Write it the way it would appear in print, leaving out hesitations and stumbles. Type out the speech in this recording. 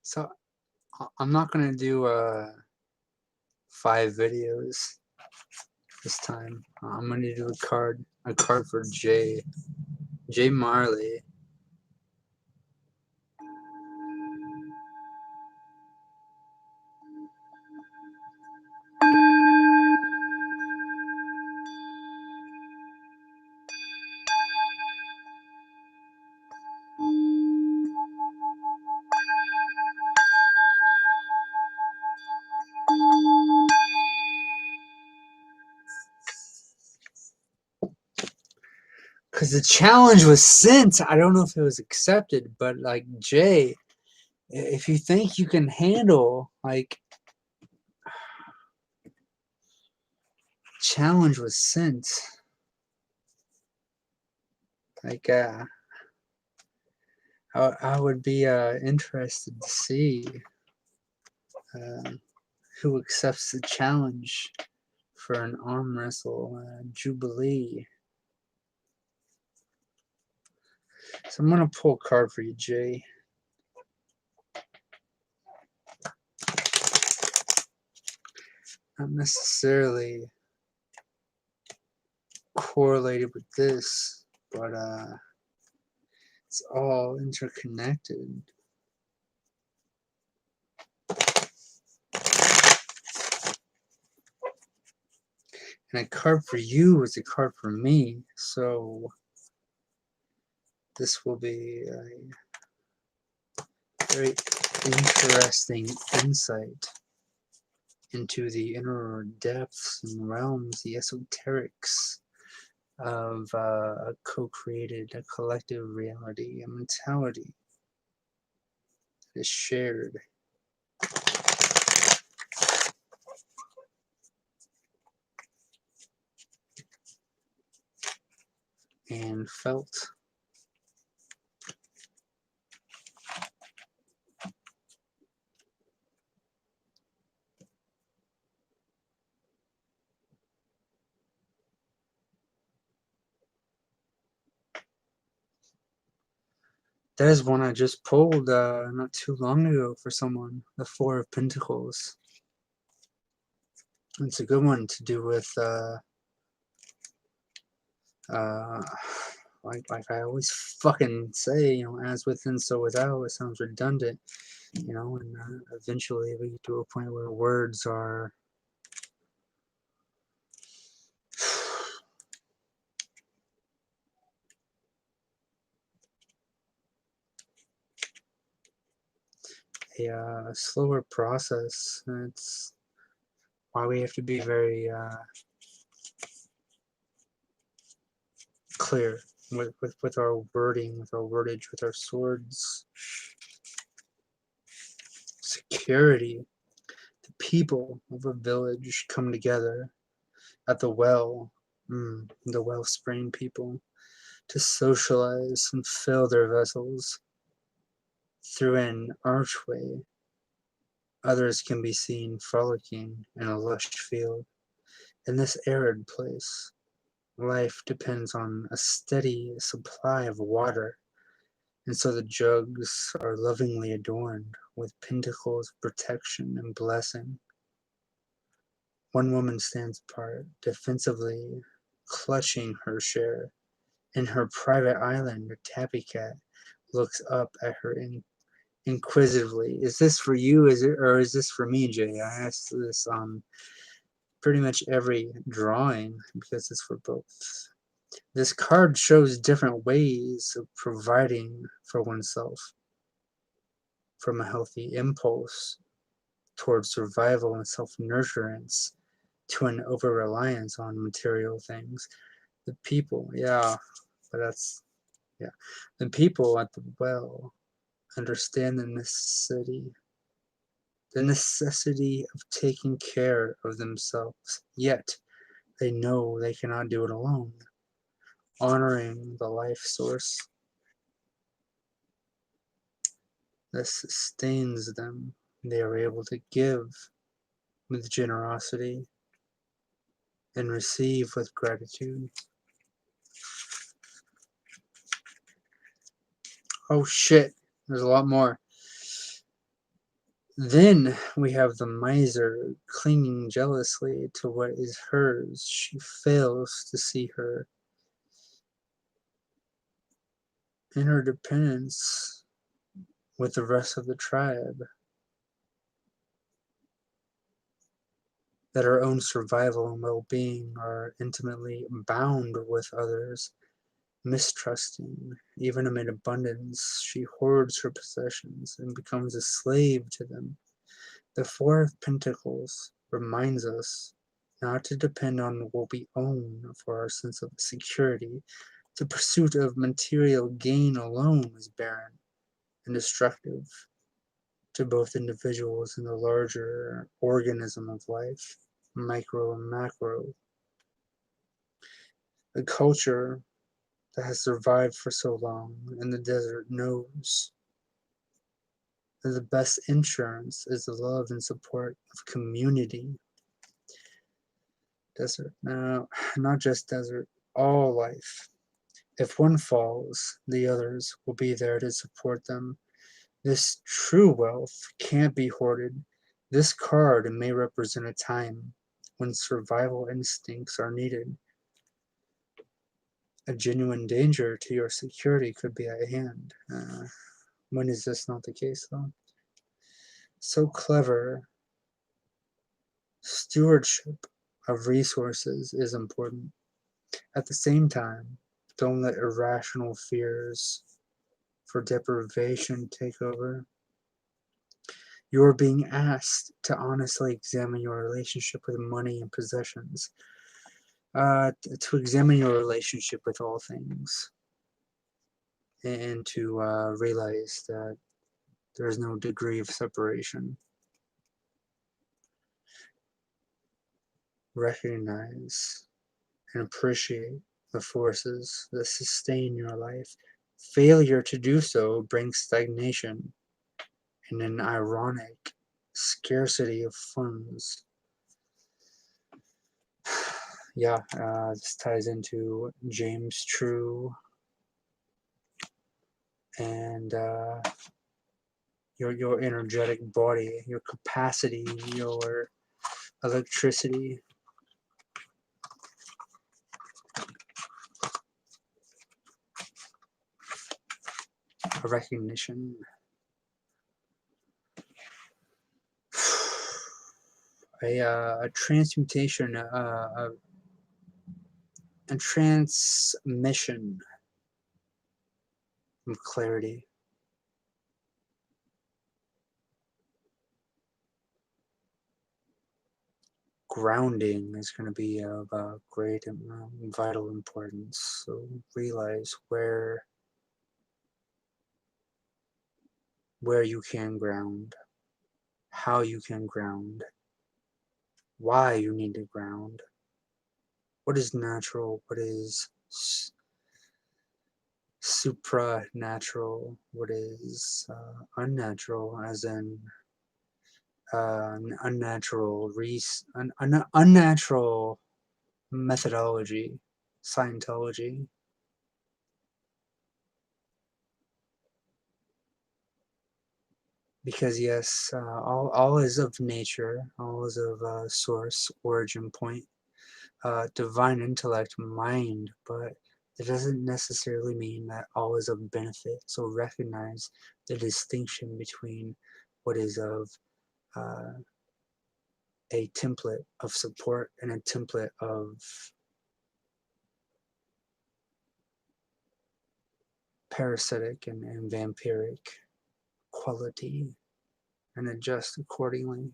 So I'm not gonna do 5 videos this time. I'm gonna do a card for Jay Marley. Because the challenge was sent. I don't know if it was accepted, but like Jay, if you think you can handle, like, challenge was sent. Like, I would be interested to see uh, who accepts the challenge for an arm wrestle jubilee. So I'm gonna pull a card for you, Jay. Not necessarily correlated with this, but it's all interconnected. And a card for you is a card for me, so this will be a very interesting insight into the inner depths and realms, the esoterics of a co-created, a collective reality, a mentality that is shared. And felt. That is one I just pulled not too long ago for someone, the Four of Pentacles. It's a good one to do with like I always fucking say, you know, as within, so without. It sounds redundant, you know, and eventually we get to a point where words are a slower process. And it's why we have to be very clear with our wording, with our wordage, with our swords. Security. The people of a village come together at the well, the wellspring people, to socialize and fill their vessels. Through an archway, others can be seen frolicking in a lush field. In this arid place, life depends on a steady supply of water, and so the jugs are lovingly adorned with pentacles of protection and blessing. One woman stands apart, defensively clutching her share. In her private island, a tabby cat looks up at her inquisitively. Is this for you? Or is this for me, Jay? I asked this on pretty much every drawing because it's for both. This card shows different ways of providing for oneself, from a healthy impulse towards survival and self-nurturance to an over-reliance on material things. The people, yeah, but that's, yeah. The people at the well understand the necessity of taking care of themselves, yet they know they cannot do it alone. Honoring the life source that sustains them, they are able to give with generosity and receive with gratitude. Oh shit, There's a lot more. Then we have the miser clinging jealously to what is hers. She fails to see her interdependence with the rest of the tribe, that her own survival and well-being are intimately bound with others. Mistrusting, even amid abundance, she hoards her possessions and becomes a slave to them. The Four of Pentacles reminds us not to depend on what we own for our sense of security. The pursuit of material gain alone is barren and destructive to both individuals and the larger organism of life, micro and macro. A culture that has survived for so long in the desert knows that the best insurance is the love and support of community. Desert. Now, not just desert, all life. If one falls, the others will be there to support them. This true wealth can't be hoarded. This card may represent a time when survival instincts are needed. A genuine danger to your security could be at hand. When is this not the case, though? So clever. Stewardship of resources is important. At the same time, don't let irrational fears for deprivation take over. You're being asked to honestly examine your relationship with money and possessions, to examine your relationship with all things, and to realize that there is no degree of separation. Recognize and appreciate the forces that sustain your life. Failure to do so brings stagnation and an ironic scarcity of funds. Yeah, this ties into James True and your energetic body, your capacity, your electricity. A recognition. A transmutation, a transmission of clarity. Grounding is going to be of great and vital importance. So realize where you can ground, how you can ground, why you need to ground, what is natural, what is supranatural, what is unnatural, as in an unnatural methodology, Scientology. Because yes, all is of nature, all is of source, origin point, divine intellect, mind, but it doesn't necessarily mean that all is of benefit. So recognize the distinction between what is of a template of support and a template of parasitic and vampiric quality, and adjust accordingly.